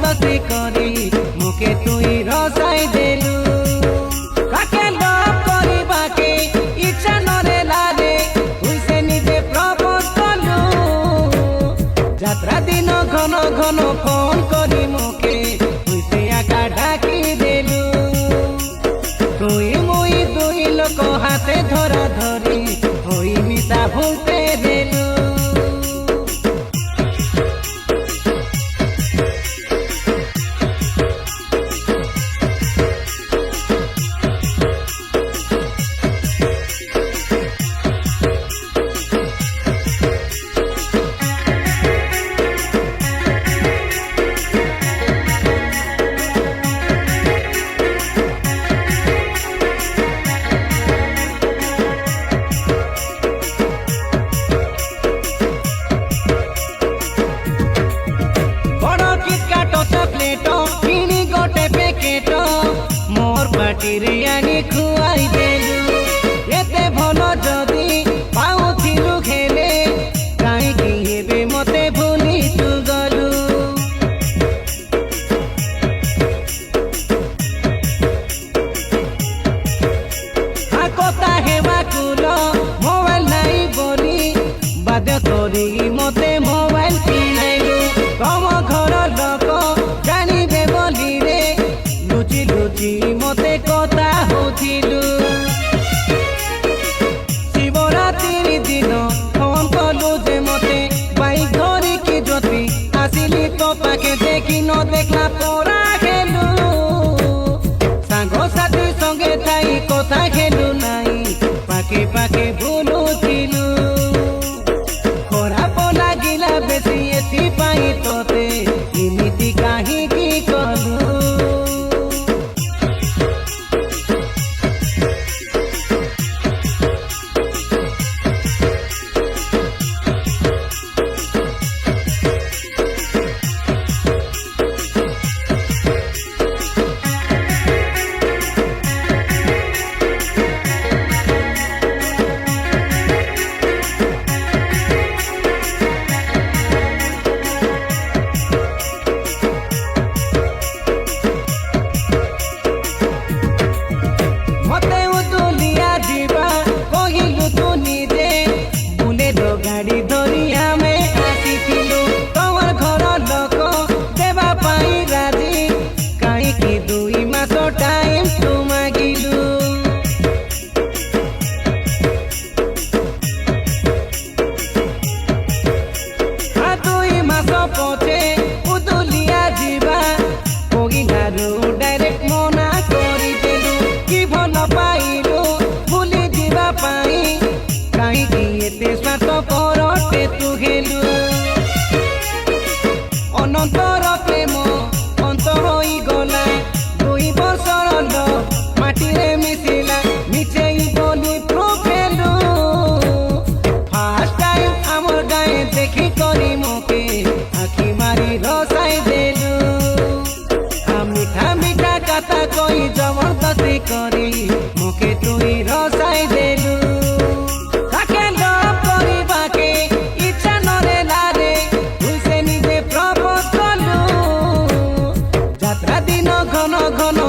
জবরদস্তি করি মুখে তুই রসাই দেলু কাকে লভ করিবাকে ইচ্ছা নরে লারে তুই সে নিজে প্রপোজ কলু যাত্রা দিন ঘন ঘন ফোন করি মুখে তুই সে একা ঢাকি দেলু তুই মুই দুই লোক হাতে ধরা ধরি হই মিশা ভুলতে দেলু मोर पार्टी आनी खुआई देलु एते भल जदि पाउथिलु खेले काईकि हेबे मते भूली तू गलु आ कथा हेबा कुल मोबाइल नाई बोली बाध्य करी मते मोबाइल किनाइलु तम घर लोक जानिबे बोली रे लुचि लुचि मते कथा होथिलु शिवरात्रि दिन फोन कलु जे मते बाइक धरी कि जति आसिली तो पाखे देखि न देखला पोरा खेलु सांगो साथी संगे थाई कथा खेलु नाई पाखे पाखे भूलुथिलु खराब लागिला बेसी एथि पाई तोते इमिति काहीकि कलु गाड़ी धरी आमे आसीथिलु तमर घर लोक देवा पाई राजी काईकि 2 मास टाइम तू मागिलु आ 2 मास पछे उदुलिया जीवा कोगिनारु डायरेक्ट मना करी देलु कि भल पाइलु भूली जीवा पाई काईकि एते स्वार्थ परटे तू गेलु अनंतर प्रेम अंत होई गला 2 वर्षर लव माटी रे मिसिला मिछेई बोली प्रोफेलु फर्स्ट टाइम हमर गाए देखि करी मोके आखि मारी रसाई देलु आ मीठा मीठा कथा कोई जबरदस्ती करी मोके तुई रसाई देलु घन घन